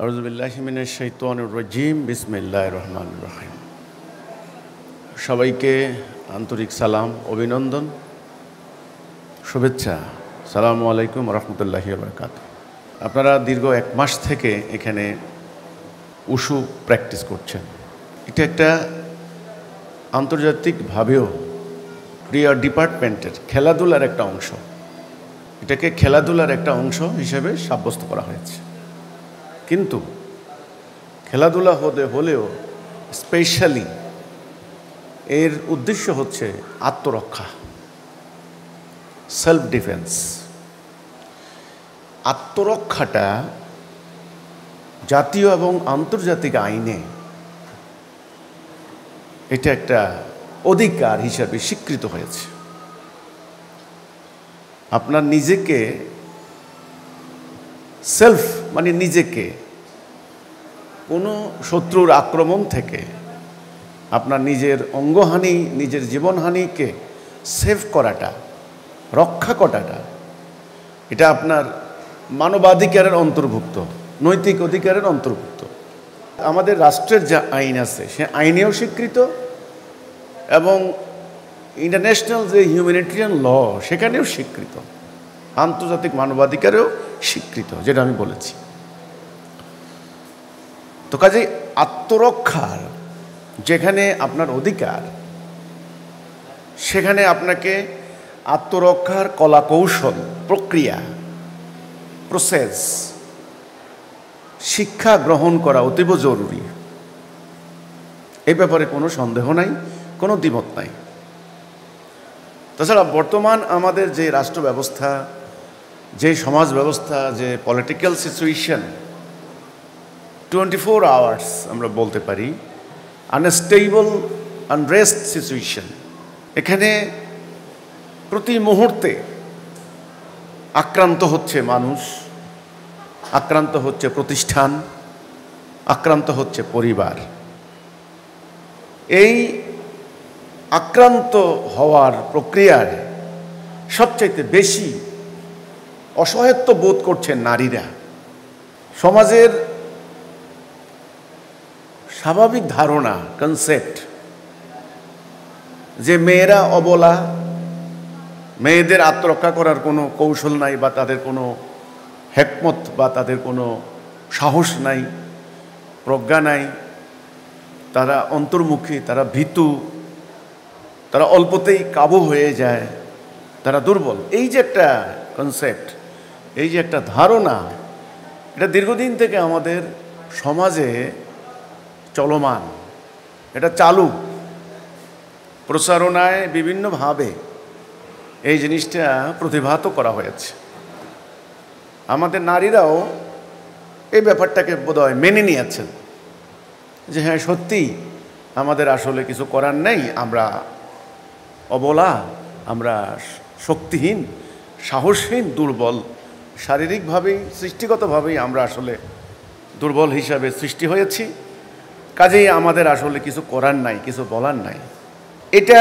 আউযুবিল্লাহি মিনাশ শাইতানির রাজিম বিসমিল্লাহির রহমানির রহিম। সবাইকে আন্তরিক সালাম, অভিনন্দন, শুভেচ্ছা। আসসালামু আলাইকুম রাহমাতুল্লাহি ওয়া বারাকাতুহু। আপনারা দীর্ঘ 1 মাস থেকে এখানে উশু প্র্যাকটিস করছেন। এটা একটা আন্তর্জাতিকভাবেও ক্রীড়া ডিপার্টমেন্টের খেলাধুলার একটা অংশ। এটাকে খেলাধুলার একটা অংশ হিসেবে সাব্যস্ত করা হয়েছে। কিন্তু খেলাধুলা হলেও স্পেশালি এর উদ্দেশ্য হচ্ছে আত্মরক্ষা, সেলফ ডিফেন্স। আত্মরক্ষাটা জাতীয় এবং আন্তর্জাতিক আইনে এটা একটা অধিকার হিসাবে স্বীকৃত হয়েছে। আপনার নিজেকে সেলফ মানে নিজেকে কোনো শত্রুর আক্রমণ থেকে আপনার নিজের অঙ্গহানি, নিজের জীবনহানিকে সেভ করাটা, রক্ষা করাটা, এটা আপনার মানবাধিকারের অন্তর্ভুক্ত, নৈতিক অধিকারের অন্তর্ভুক্ত। আমাদের রাষ্ট্রের যা আইন আছে সে আইনেও স্বীকৃত এবং ইন্টারন্যাশনাল যে হিউম্যানিটেরিয়ান ল সেখানেও স্বীকৃত, আন্তর্জাতিক মানবাধিকারেও স্বীকৃত, যেটা আমি বলেছি। তো কাজেই আত্মরক্ষার যেখানে আপনার অধিকার, সেখানে আপনাকে আত্মরক্ষার কলা কৌশল, প্রক্রিয়া, প্রসেস, শিক্ষা গ্রহণ করা অতীব জরুরি। এই ব্যাপারে কোনো সন্দেহ নাই, কোনো দ্বিমত নাই। তাছাড়া বর্তমান আমাদের যে রাষ্ট্র ব্যবস্থা, যে সমাজ ব্যবস্থা, যে পলিটিক্যাল সিচুয়েশন, 24 আওয়ার্স আমরা বলতে পারি আনস্টেবল, আনরেস্ট সিচুয়েশন। এখানে প্রতি মুহূর্তে আক্রান্ত হচ্ছে মানুষ, আক্রান্ত হচ্ছে প্রতিষ্ঠান, আক্রান্ত হচ্ছে পরিবার। এই আক্রান্ত হওয়ার প্রক্রিয়ায় সবচাইতে বেশি অসহায়ত্ব বোধ করছেন নারীরা। সমাজের স্বাভাবিক ধারণা, কনসেপ্ট যে মেয়েরা অবলা, মেয়েদের আত্মরক্ষা করার কোনো কৌশল নাই, বা তাদের কোনো হেকমত বা তাদের কোনো সাহস নাই, প্রজ্ঞা নাই, তারা অন্তর্মুখী, তারা ভীতু, তারা অল্পতেই কাবু হয়ে যায়, তারা দুর্বল। এই যে একটা কনসেপ্ট, এই যে একটা ধারণা, এটা দীর্ঘদিন থেকে আমাদের সমাজে চলমান, এটা চালু, প্রচারণায় বিভিন্নভাবে এই জিনিসটা প্রতিভাত করা হয়েছে। আমাদের নারীরাও এই ব্যাপারটাকে বোধহয় মেনে নিয়েছেন যে হ্যাঁ, সত্যি আমাদের আসলে কিছু করার নেই, আমরা অবলা, আমরা শক্তিহীন, সাহসহীন, দুর্বল, শারীরিকভাবেই সৃষ্টিগতভাবেই আমরা আসলে দুর্বল হিসাবে সৃষ্টি হয়েছি, কাজেই আমাদের আসলে কিছু করার নাই, কিছু বলার নাই। এটা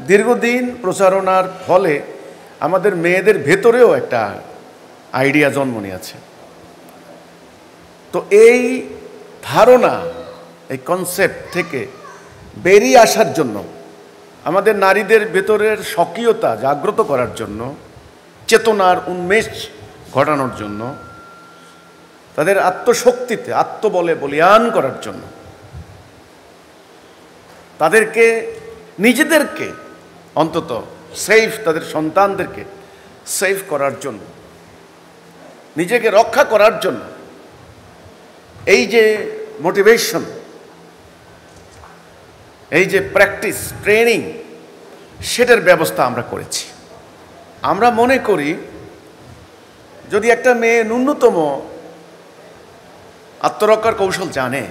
দীর্ঘদিন প্রচারণার ফলে আমাদের মেয়েদের ভেতরেও একটা আইডিয়া জন্ম নিয়েছে। তো এই ধারণা, এই কনসেপ্ট থেকে বেরিয়ে আসার জন্য, আমাদের নারীদের ভেতরের স্বকীয়তা জাগ্রত করার জন্য, চেতনার উন্মেষ ঘটানোর জন্য, তাদের আত্মশক্তিতে, আত্মবলে বলীয়ান করার জন্য, তাদেরকে নিজেদেরকে অন্তত সেফ, তাদের সন্তানদেরকে সেফ করার জন্য, নিজেকে রক্ষা করার জন্য এই যে মোটিভেশন, এই যে প্র্যাকটিস, ট্রেনিং, সেটার ব্যবস্থা আমরা করেছি। আমরা মনে করি যদি একটা মেয়ে ন্যূনতম আত্মরক্ষার কৌশল জানে,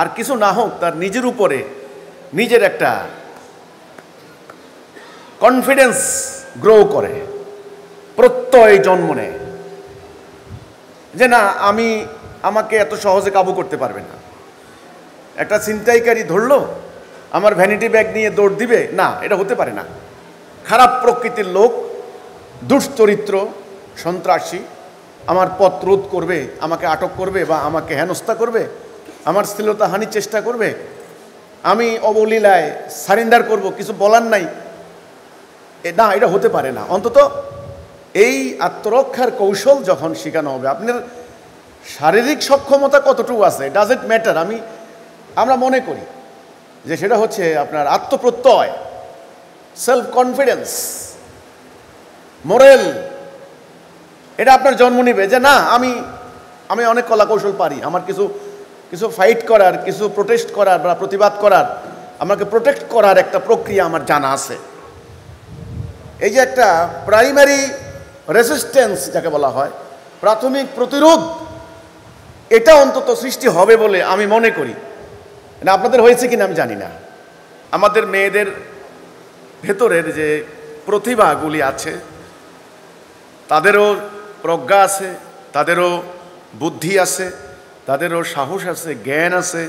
আর কিছু না হোক তার নিজের উপরে নিজের একটা কনফিডেন্স গ্রো করে, প্রত্যয় জন্ম নেয় যে না, আমাকে এত সহজে কাবু করতে পারবে না। একটা ছিনতাইকারী ধরলো, আমার ভ্যানিটি ব্যাগ নিয়ে দৌড় দিবে না, এটা হতে পারে না। খারাপ প্রকৃতির লোক, দুশ্চরিত্র, সন্ত্রাসী, আমার পথ রোধ করবে, আমাকে আটক করবে বা আমাকে হেনস্থা করবে, আমার শ্লীলতাহানির চেষ্টা করবে, আমি অবলীলায় সারেন্ডার করব, কিছু বলার নাই, না, এটা হতে পারে না। অন্তত এই আত্মরক্ষার কৌশল যখন শেখানো হবে, আপনার শারীরিক সক্ষমতা কতটুকু আছে ডাজেন্ট ম্যাটার। আমরা মনে করি যে সেটা হচ্ছে আপনার আত্মপ্রত্যয়, সেলফ কনফিডেন্স, মোরাল, এটা আপনার জন্ম নিবে যে না, আমি অনেক কলা কৌশল পারি, আমার কিছু ফাইট করার, কিছু প্রোটেস্ট করার বা প্রতিবাদ করার, আমাকে প্রোটেক্ট করার একটা প্রক্রিয়া আমার জানা আছে। এই যে একটা প্রাইমারি রেসিস্ট্যান্স যাকে বলা হয়, প্রাথমিক প্রতিরোধ, এটা অন্তত সৃষ্টি হবে বলে আমি মনে করি। না আপনাদের হয়েছে কিনা আমি জানি না। আমাদের মেয়েদের ভেতরের যে প্রতিভাগুলি আছে, তাদেরও প্রজ্ঞা আছে, তাদেরও বুদ্ধি আছে, তাদেরও সাহস আছে, জ্ঞান আছে,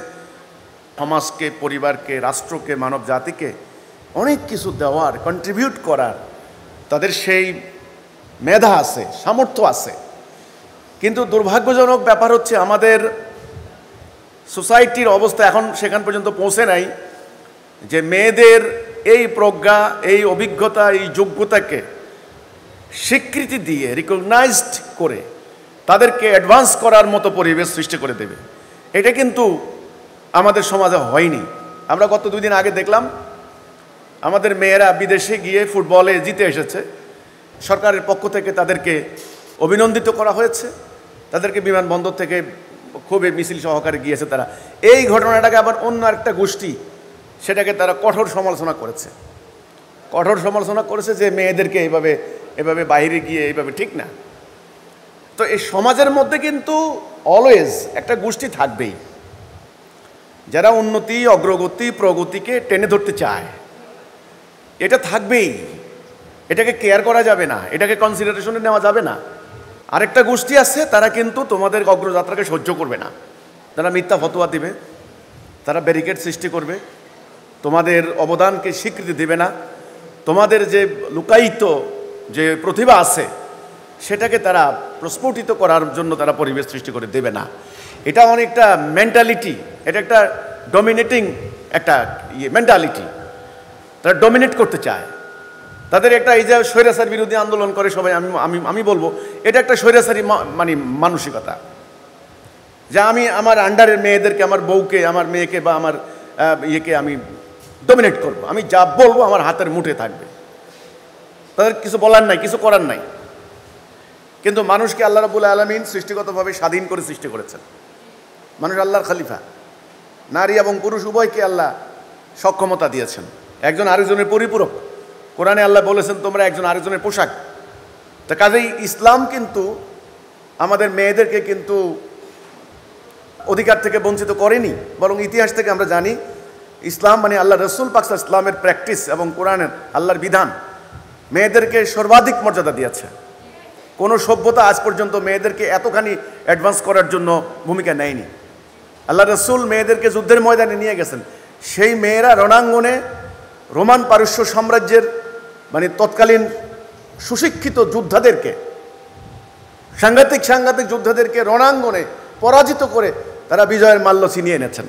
সমাজকে, পরিবারকে, রাষ্ট্রকে, মানব জাতিকে অনেক কিছু দেওয়ার, কন্ট্রিবিউট করার তাদের সেই মেধা আছে, সামর্থ্য আছে। কিন্তু দুর্ভাগ্যজনক ব্যাপার হচ্ছে আমাদের সোসাইটির অবস্থা এখন সেখান পর্যন্ত পৌঁছে নাই যে মেয়েদের এই প্রজ্ঞা, এই অভিজ্ঞতা, এই যোগ্যতাকে স্বীকৃতি দিয়ে রিকগনাইজড করে তাদেরকে অ্যাডভান্স করার মতো পরিবেশ সৃষ্টি করে দেবে। এটা কিন্তু আমাদের সমাজে হয়নি। আমরা গত 2 দিন আগে দেখলাম আমাদের মেয়েরা বিদেশে গিয়ে ফুটবলে জিতে এসেছে, সরকারের পক্ষ থেকে তাদেরকে অভিনন্দিত করা হয়েছে, তাদেরকে বিমানবন্দর থেকে খুবই মিছিল সহকারে গিয়েছে তারা। এই ঘটনাটাকে আবার অন্য একটা গোষ্ঠী সেটাকে তারা কঠোর সমালোচনা করেছে যে মেয়েদেরকে এভাবে বাইরে গিয়ে এইভাবে ঠিক না। তো এই সমাজের মধ্যে কিন্তু অলওয়েজ একটা গোষ্ঠী থাকবেই যারা উন্নতি, অগ্রগতি, প্রগতিকে টেনে ধরতে চায়। এটা থাকবেই, এটাকে কেয়ার করা যাবে না, এটাকে কনসিডারেশনে নেওয়া যাবে না। আরেকটা গোষ্ঠী আছে, তারা কিন্তু তোমাদের অগ্রযাত্রাকে সহ্য করবে না, তারা মিথ্যা ফতোয়া দিবে, তারা ব্যারিকেড সৃষ্টি করবে, তোমাদের অবদানকে স্বীকৃতি দেবে না, তোমাদের যে লুকায়িত যে প্রতিভা আছে সেটাকে তারা প্রস্ফুটিত করার জন্য তারা পরিবেশ সৃষ্টি করে দেবে না। এটা অনেকটা মেন্টালিটি, এটা একটা ডমিনেটিং একটা মেন্টালিটি, তারা ডমিনেট করতে চায়। তাদের একটা এই যে স্বৈরাচার বিরোধী আন্দোলন করে সবাই, আমি বলবো এটা একটা স্বৈরাচারী মানে মানসিকতা, যে আমি আমার আন্ডারের মেয়েদেরকে, আমার বউকে, আমার মেয়েকে বা আমার ইয়েকে আমি ডমিনেট করব, আমি যা বলবো আমার হাতের মুঠে থাকবে, তাদের কিছু বলার নাই, কিছু করার নাই। কিন্তু মানুষকে আল্লাহ রাব্বুল আলামিন সৃষ্টিগতভাবে স্বাধীন করে সৃষ্টি করেছেন। মানুষ আল্লাহর খলিফা, নারী এবং পুরুষ উভয়কে আল্লাহ সক্ষমতা দিয়েছেন, একজন আরেকজনের পরিপূরক। কোরআনে আল্লাহ বলেছেন তোমরা একজন আরেকজনের পোশাক। তা কাজেই ইসলাম কিন্তু আমাদের মেয়েদেরকে কিন্তু অধিকার থেকে বঞ্চিত করেনি, বরং ইতিহাস থেকে আমরা জানি ইসলাম মানে আল্লাহ রসুল পাক সাল্লাল্লাহু আলাইহি ওয়াসাল্লামের প্র্যাকটিস এবং কোরআনের আল্লাহর বিধান মেয়েদেরকে সর্বাধিক মর্যাদা দিয়েছে। কোনো সভ্যতা আজ পর্যন্ত মেয়েদেরকে এতখানি অ্যাডভান্স করার জন্য ভূমিকা নেয়নি। আল্লাহ রসুল মেয়েদেরকে যুদ্ধের ময়দানে নিয়ে গেছেন, সেই মেয়েরা রণাঙ্গনে রোমান পারস্য সাম্রাজ্যের মানে তৎকালীন সুশিক্ষিত যোদ্ধাদেরকে, সাংঘাতিক যোদ্ধাদেরকে রণাঙ্গনে পরাজিত করে তারা বিজয়ের মাল্য ছিনিয়ে এনেছেন।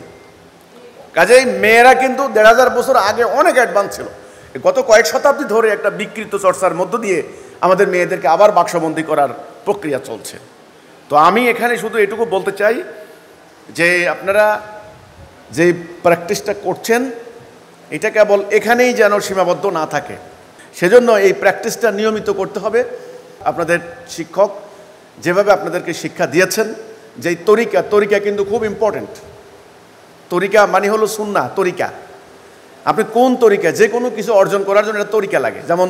কাজেই মেয়েরা কিন্তু ১৫০০ বছর আগে অনেক অ্যাডভান্স ছিল। গত কয়েক শতাব্দী ধরে একটা বিকৃত চর্চার মধ্য দিয়ে আমাদের মেয়েদেরকে আবার বাক্সবন্দী করার প্রক্রিয়া চলছে। তো আমি এখানে শুধু এটুকু বলতে চাই যে আপনারা যে প্র্যাকটিসটা করছেন এটা কেবল এখানেই যেন সীমাবদ্ধ না থাকে, সেজন্য এই প্র্যাকটিসটা নিয়মিত করতে হবে। আপনাদের শিক্ষক যেভাবে আপনাদেরকে শিক্ষা দিয়েছেন, যেই তরিকা কিন্তু খুব ইম্পর্টেন্ট। তরিকা মানে হলো সুন্নাহ, তরিকা। আপনি কোন তরিকা, যে কোনো কিছু অর্জন করার জন্য একটা তরিকা লাগে। যেমন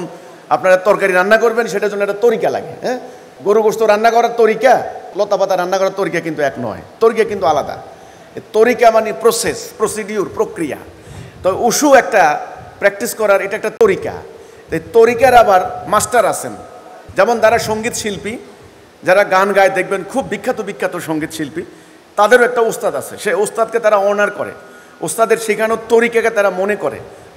আপনারা তরকারি রান্না করবেন, সেটার জন্য একটা তরিকা লাগে। হ্যাঁ, গরু গোশত রান্না করার তরিকা, লতা পাতা রান্না করার তরিকা কিন্তু এক নয়, তরিকা কিন্তু আলাদা। তরিকা মানে প্রসেস, প্রসিডিউর, প্রক্রিয়া। তো উশু একটা প্র্যাকটিস করার এটা একটা তরিকা। এই তরিকার আবার মাস্টার আছেন, যেমন যারা সঙ্গীত শিল্পী, যারা গান গায় দেখবেন খুব বিখ্যাত সঙ্গীত শিল্পী, তাদেরও একটা ওস্তাদ আছে। সেই ওস্তাদকে তারা অনার করে, ওস্তাদের শেখানোর তরিকাকে তারা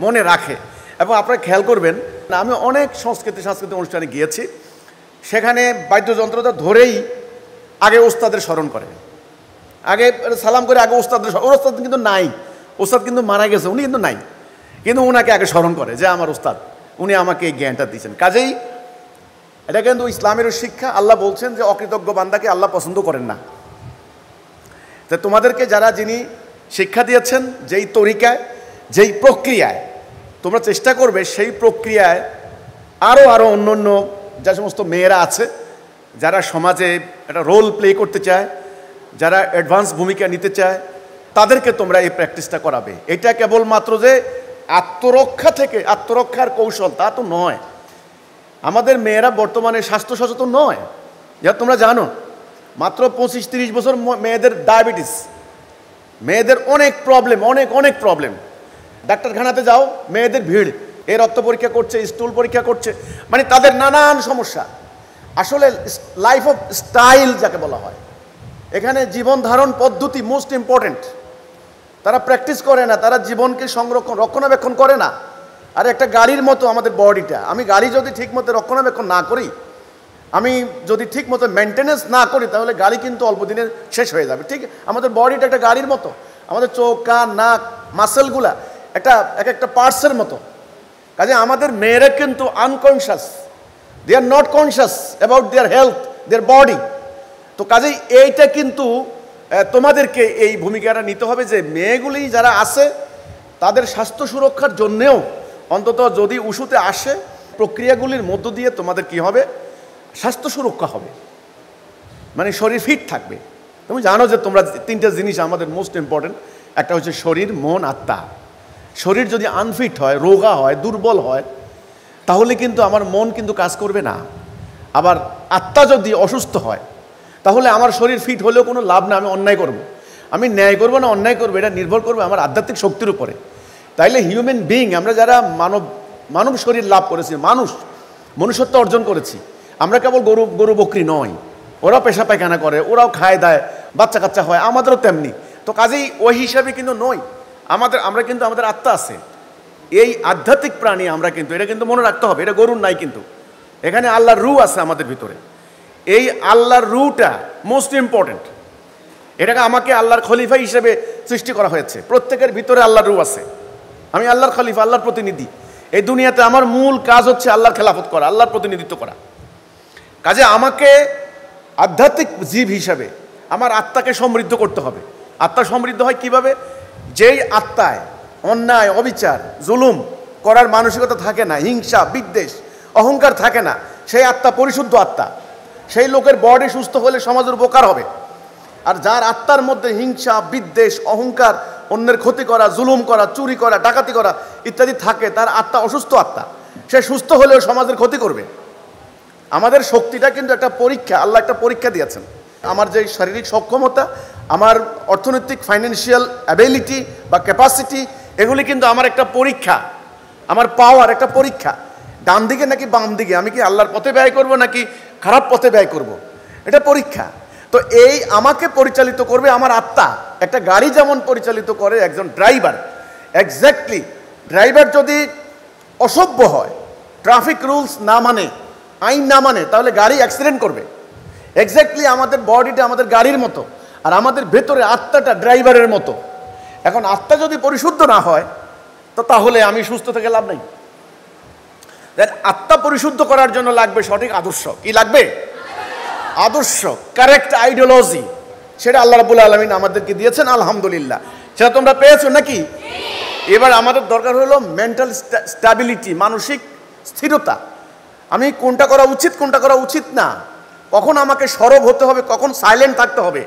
মনে রাখে। এবং আপনারা খেয়াল করবেন, আমি অনেক সাংস্কৃতিক অনুষ্ঠানে গিয়েছি, সেখানে বাদ্যযন্ত্রটা ধরেই আগে ওস্তাদের স্মরণ করে, আগে সালাম করে, আগে ওস্তাদের, ওর ওস্তাদ কিন্তু নাই, ওস্তাদ কিন্তু মারা গেছে, উনি কিন্তু নাই, কিন্তু ওনাকে আগে স্মরণ করে যে আমার ওস্তাদ, উনি আমাকে এই জ্ঞানটা দিয়েছেন। কাজেই এটা কিন্তু ইসলামেরও শিক্ষা। আল্লাহ বলছেন যে অকৃতজ্ঞ বান্দাকে আল্লাহ পছন্দ করেন না। তা তোমাদেরকে যিনি শিক্ষা দিয়েছেন, যেই তরিকায়, যেই প্রক্রিয়ায়, তোমরা চেষ্টা করবে সেই প্রক্রিয়ায় আরও অন্য অন্য যে সমস্ত মেয়েরা আছে যারা সমাজে একটা রোল প্লে করতে চায়, যারা অ্যাডভান্স ভূমিকা নিতে চায়, তাদেরকে তোমরা এই প্র্যাকটিসটা করাবে। এটা কেবলমাত্র যে আত্মরক্ষা থেকে, আত্মরক্ষার কৌশল তা তো নয়। আমাদের মেয়েরা বর্তমানে স্বাস্থ্য সচেতন নয়, যা তোমরা জানো। মাত্র 25-30 বছর মেয়েদের ডায়াবেটিস, মেয়েদের অনেক প্রবলেম, অনেক প্রবলেম। ডাক্তারখানাতে যাও, মেয়েদের ভিড়, এ রক্ত পরীক্ষা করছে, স্টুল পরীক্ষা করছে, মানে তাদের নানান সমস্যা। আসলে লাইফ অফ স্টাইল যাকে বলা হয়, এখানে জীবন ধারণ পদ্ধতি মোস্ট ইম্পর্টেন্ট। তারা প্র্যাকটিস করে না, তারা জীবনকে রক্ষণাবেক্ষণ করে না। আর একটা গাড়ির মতো আমাদের বডিটা, আমি গাড়ি যদি ঠিক মতো রক্ষণাবেক্ষণ না করি, আমি যদি ঠিক মতো মেনটেনেন্স না করি, তাহলে গাড়ি কিন্তু অল্প দিনে শেষ হয়ে যাবে। ঠিক আমাদের বডিটা একটা গাড়ির মতো, আমাদের চোখ, কান, নাক, মাসেলগুলা একটা পার্টসের মতো। কাজে আমাদের মেয়েরা কিন্তু unconscious, they are not conscious about their health, their body. তো কাজেই এইটা কিন্তু তোমাদেরকে এই ভূমিকাটা নিতে হবে যে মেয়েগুলি যারা আছে তাদের স্বাস্থ্য সুরক্ষার জন্যেও অন্তত যদি উশুতে আসে, প্রক্রিয়াগুলির মধ্য দিয়ে তোমাদের কি হবে, স্বাস্থ্য সুরক্ষা হবে, মানে শরীর ফিট থাকবে। তুমি জানো যে তোমরা 3টা জিনিস আমাদের মোস্ট ইম্পর্টেন্ট, একটা হচ্ছে শরীর, মন, আত্মা। শরীর যদি আনফিট হয়, রোগা হয়, দুর্বল হয়, তাহলে কিন্তু আমার মন কিন্তু কাজ করবে না। আবার আত্মা যদি অসুস্থ হয়, তাহলে আমার শরীর ফিট হলেও কোনো লাভ না, আমি অন্যায় করব। আমি ন্যায় করবো না অন্যায় করবো, এটা নির্ভর করবে আমার আধ্যাত্মিক শক্তির উপরে। তাইলে হিউম্যান বিইং, আমরা যারা মানব শরীর লাভ করেছি, মনুষ্যত্ব অর্জন করেছি, আমরা কেবল গরু বকরি নয়। ওরাও পেশা পায়খানা করে, ওরাও খায় দায়, বাচ্চা কাচ্চা হয়, আমাদেরও তেমনি। তো কাজেই ওই হিসাবে কিন্তু নই, আমরা কিন্তু আমাদের আত্মা আছে, এই আধ্যাত্মিক প্রাণী আমরা কিন্তু, এটা কিন্তু মনে রাখতে হবে, এটা গরুর নাই কিন্তু, এখানে আল্লাহর রূহ আছে আমাদের ভিতরে। এই আল্লাহর রূহটা মোস্ট ইম্পর্টেন্ট। এটাকে আমাকে আল্লাহর খলিফা হিসেবে সৃষ্টি করা হয়েছে। প্রত্যেকের ভিতরে আল্লাহর রূহ আছে। আমি আল্লাহর খলিফা, আল্লাহর প্রতিনিধি। এই দুনিয়াতে আমার মূল কাজ হচ্ছে আল্লাহর খেলাফত করা, আল্লাহর প্রতিনিধিত্ব করা। কাজে আমাকে আধ্যাত্মিক জীব হিসাবে আমার আত্মাকে সমৃদ্ধ করতে হবে। আত্মা সমৃদ্ধ হয় কিভাবে? যেই আত্মায় অন্যায়, অবিচার, জুলুম করার মানসিকতা থাকে না, হিংসা, বিদ্বেষ, অহংকার থাকে না, সেই আত্মা পরিশুদ্ধ আত্মা। সেই লোকের বডি সুস্থ হলে সমাজের উপকার হবে। আর যার আত্মার মধ্যে হিংসা, বিদ্বেষ, অহংকার, অন্যের ক্ষতি করা, জুলুম করা, চুরি করা, ডাকাতি করা ইত্যাদি থাকে, তার আত্মা অসুস্থ আত্মা। সে সুস্থ হলেও সমাজের ক্ষতি করবে। আমাদের শক্তিটা কিন্তু একটা পরীক্ষা, আল্লাহ একটা পরীক্ষা দিয়েছেন। আমার যে শারীরিক সক্ষমতা, আমার অর্থনৈতিক ফাইন্যান্সিয়াল অ্যাবিলিটি বা ক্যাপাসিটি, এগুলি কিন্তু আমার একটা পরীক্ষা, আমার পাওয়ার একটা পরীক্ষা। ডান দিকে নাকি বাম দিকে, আমি কি আল্লাহর পথে ব্যয় করব নাকি খারাপ পথে ব্যয় করব, এটা পরীক্ষা। তো এই আমাকে পরিচালিত করবে আমার আত্মা। একটা গাড়ি যেমন পরিচালিত করে একজন ড্রাইভার, এক্স্যাক্টলি ড্রাইভার যদি অসভ্য হয়, ট্রাফিক রুলস না মানে, আইন না মানে, তাহলে গাড়ি অ্যাক্সিডেন্ট করবে। এক্স্যাক্টলি আমাদের বডিটা আমাদের গাড়ির মতো, আর আমাদের ভেতরে আত্মাটা ড্রাইভারের মতো। এখন আত্মা যদি পরিশুদ্ধ না হয়, তো তাহলে আমি সুস্থ থেকে লাভ নেই। আত্মা পরিশুদ্ধ করার জন্য লাগবে সঠিক আদর্শ। কি লাগবে? আদর্শ, কারেক্ট আইডিওলজি। সেটা আল্লাহ রাব্বুল আলামিন আমাদেরকে দিয়েছেন, আলহামদুলিল্লাহ। সেটা তোমরা পেয়েছো নাকি? এবার আমাদের দরকার হলো মেন্টাল স্ট্যাবিলিটি, মানসিক স্থিরতা। আমি কোনটা করা উচিত, কোনটা করা উচিত না, কখন আমাকে সরব হতে হবে, কখন সাইলেন্ট থাকতে হবে,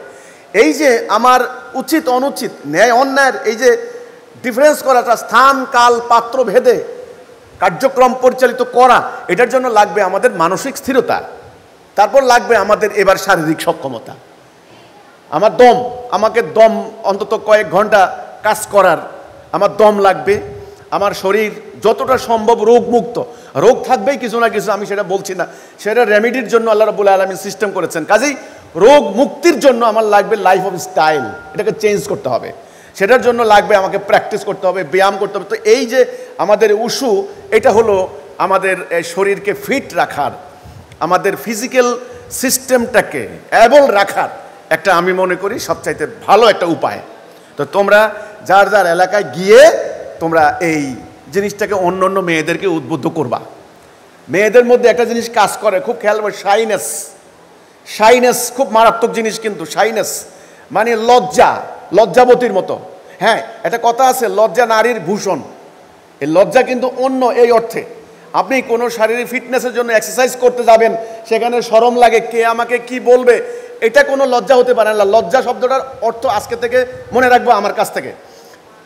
এই যে আমার উচিত অনুচিত, ন্যায় অন্যায়ের এই যে ডিফারেন্স করাটা, স্থান কাল পাত্র ভেদে কার্যক্রম পরিচালিত করা, এটার জন্য লাগবে আমাদের মানসিক স্থিরতা। তারপর লাগবে আমাদের এবার শারীরিক সক্ষমতা। আমার দম, আমাকে দম অন্তত কয়েক ঘন্টা কাজ করার আমার দম লাগবে। আমার শরীর যতটা সম্ভব রোগমুক্ত, রোগ থাকবেই কিছু না কিছু, আমি সেটা বলছি না, সেটা রেমেডির জন্য আল্লাহ রাব্বুল আলামিন সিস্টেম করেছেন। কাজেই রোগ মুক্তির জন্য আমার লাগবে লাইফ অফ স্টাইল, এটাকে চেঞ্জ করতে হবে। সেটার জন্য লাগবে আমাকে প্র্যাকটিস করতে হবে, ব্যায়াম করতে হবে। তো এই যে আমাদের উশু, এটা হলো আমাদের শরীরকে ফিট রাখার, আমাদের ফিজিক্যাল সিস্টেমটাকে অ্যাবল রাখার একটা আমি মনে করি সবচাইতে ভালো একটা উপায়। তো তোমরা যার যার এলাকায় গিয়ে তোমরা এই জিনিসটাকে অন্য অন্য মেয়েদেরকে উদ্বুদ্ধ করবা। মেয়েদের মধ্যে একটা জিনিস কাজ করে, খুব খেয়াল করবে, শাইনেস। শাইনেস খুব মারাত্মক জিনিস, কিন্তু শাইনেস মানে লজ্জা, লজ্জাবতীর মতো। হ্যাঁ, একটা কথা আছে, লজ্জা নারীর ভূষণ। এই লজ্জা কিন্তু অন্য এই অর্থে, আপনি কোনো শারীরিক ফিটনেসের জন্য এক্সারসাইজ করতে যাবেন, সেখানে শরম লাগে, কে আমাকে কি বলবে, এটা কোনো লজ্জা হতে পারে না। লজ্জা শব্দটার অর্থ আজকে থেকে মনে রাখবো আমার কাছ থেকে,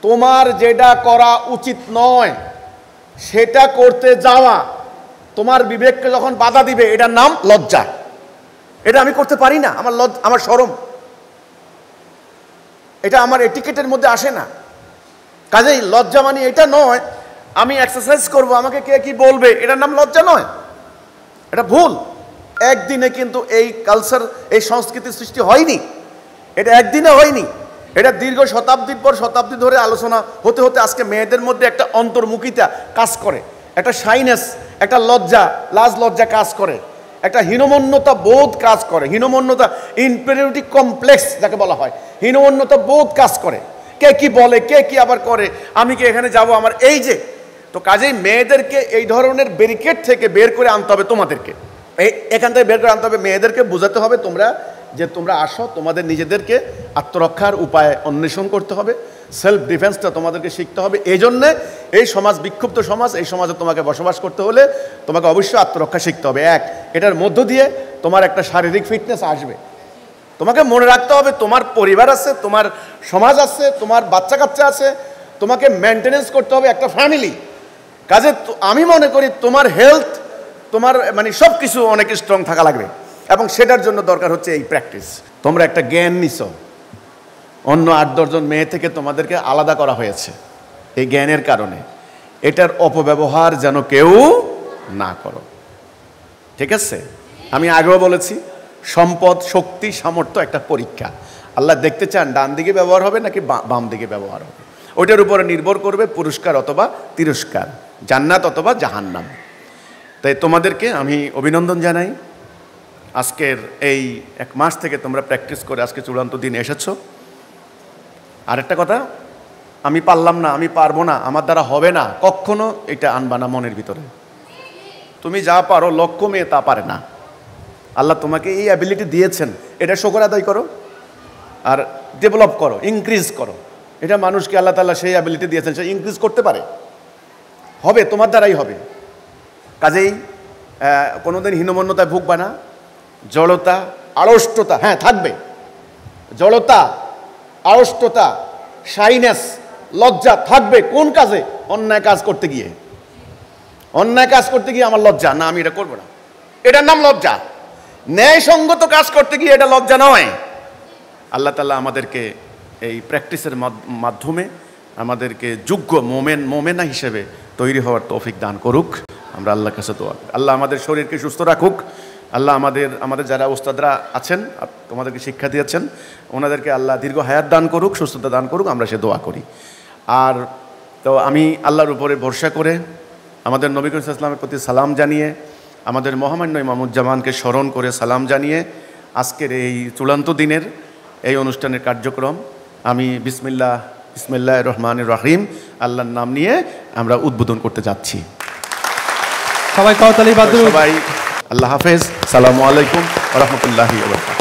তোমার যেটা করা উচিত নয় সেটা করতে যাওয়া, তোমার বিবেককে যখন বাধা দিবে, এটার নাম লজ্জা। এটা আমি করতে পারি না, আমার শরম, এটা আমার এটিকেটের মধ্যে আসে না। কাজেই লজ্জা মানে এটা নয় আমি এক্সারসাইজ করব, আমাকে কে কি বলবে, এটার নাম লজ্জা নয়, এটা ভুল। একদিনে কিন্তু এই কালচার, এই সংস্কৃতির সৃষ্টি হয়নি, এটা একদিনে হয়নি, এটা দীর্ঘ শতাব্দীর পর শতাব্দী ধরে আলোচনা হতে হতে আজকে মেয়েদের মধ্যে একটা অন্তর্মুখিতা কাজ করে, একটা শাইনেস, একটা লজ্জা, লাজ লজ্জা কাজ করে, একটা হীনমন্যতা বোধ কাজ করে। হীনমন্যতা, ইনফেরিয়রিটি কমপ্লেক্স যাকে বলা হয়, হীনমন্যতা বোধ কাজ করে। কে কি বলে, কে কি আবার করে, আমি কি এখানে যাব, আমার এই যে। তো কাজেই মেয়েদেরকে এই ধরনের ব্যারিকেড থেকে বের করে আনতে হবে, তোমাদেরকে এখান থেকে বের করে আনতে হবে। মেয়েদেরকে বোঝাতে হবে তোমরা আসো, তোমাদের নিজেদেরকে আত্মরক্ষার উপায় অন্বেষণ করতে হবে, সেলফ ডিফেন্সটা তোমাদেরকে শিখতে হবে। এই জন্যে এই সমাজ বিক্ষুব্ধ সমাজ, এই সমাজে তোমাকে বসবাস করতে হলে তোমাকে অবশ্যই আত্মরক্ষা শিখতে হবে। এটার মধ্য দিয়ে তোমার একটা শারীরিক ফিটনেস আসবে। তোমাকে মনে রাখতে হবে তোমার পরিবার আছে, তোমার সমাজ আছে, তোমার বাচ্চা কাচ্চা আছে, তোমাকে মেনটেনেন্স করতে হবে একটা ফ্যামিলি। কাজে আমি মনে করি তোমার হেলথ, তোমার মানে সব কিছু অনেক স্ট্রং থাকা লাগবে, এবং সেটার জন্য দরকার হচ্ছে এই প্র্যাকটিস। তোমরা একটা জ্ঞান নিছো, অন্য 8-10 জন মেয়ে থেকে তোমাদেরকে আলাদা করা হয়েছে এই জ্ঞানের কারণে। এটার অপব্যবহার যেন কেউ না করো, ঠিক আছে? আমি আগেও বলেছি, সম্পদ, শক্তি, সামর্থ্য একটা পরীক্ষা। আল্লাহ দেখতে চান ডান দিকে ব্যবহার হবে নাকি বাম দিকে ব্যবহার হবে। ওইটার উপরে নির্ভর করবে পুরস্কার অথবা তিরস্কার, জান্নাত অথবা জাহান্নাম। তাই তোমাদেরকে আমি অভিনন্দন জানাই। আজকের এই 1 মাস থেকে তোমরা প্র্যাকটিস করে আজকে চূড়ান্ত দিন এসেছো। আরেকটা কথা, আমি পারলাম না, আমি পারবো না, আমার দ্বারা হবে না, কখনো এটা আনবা না মনের ভিতরে। তুমি যা পারো, লক্ষ মেয়ে তা পারে না। আল্লাহ তোমাকে এই অ্যাবিলিটি দিয়েছেন, এটা শুকর আদায় করো আর ডেভেলপ করো, ইনক্রিজ করো। এটা মানুষকে আল্লাহ তাআলা সেই অ্যাবিলিটি দিয়েছেন, সে ইনক্রিজ করতে পারে, হবে, তোমার দ্বারাই হবে। কাজেই কোনোদিন হীনমন্যতায় ভুগবা না। জড়তা, আড়ষ্টতা, হ্যাঁ থাকবে, জড়তা, আড়ষ্টতা, শাইনেস, লজ্জা থাকবে। কোন কাজে? অন্যায় কাজ করতে গিয়ে। অন্যায় কাজ করতে গিয়ে আমার লজ্জা, না আমি এটা করবো না, এটার নাম লজ্জা। ন্যায়সঙ্গত কাজ করতে গিয়ে এটা লজ্জা নয়। আল্লাহ তাআলা আমাদেরকে এই প্র্যাকটিসের মাধ্যমে আমাদেরকে যোগ্য মোমেনা হিসেবে তৈরি হওয়ার তৌফিক দান করুক। আমরা আল্লাহর কাছে দোয়া করি, আল্লাহ আমাদের শরীরকে সুস্থ রাখুক। আল্লাহ আমাদের যারা উস্তাদরা আছেন, তোমাদেরকে শিক্ষা দিয়েছেন, ওনাদেরকে আল্লাহ দীর্ঘ হায়াত দান করুক, সুস্থতা দান করুক, আমরা সে দোয়া করি। আর তো আমি আল্লাহর উপরে ভরসা করে আমাদের নবী করিম সাল্লাল্লাহু আলাইহি ওয়াসাল্লামের প্রতি সালাম জানিয়ে, আমাদের মহামান্য ইমামুজ্জামানকে স্মরণ করে সালাম জানিয়ে আজকের এই চূড়ান্ত দিনের এই অনুষ্ঠানের কার্যক্রম আমি বিসমিল্লাহির রহমানির রহিম আল্লাহর নাম নিয়ে আমরা উদ্বোধন করতে যাচ্ছি। সবাই আল্লাহ হাফেজ, সালামু আলাইকুম ওয়া রাহমাতুল্লাহি ওয়া বারাকাতুহু।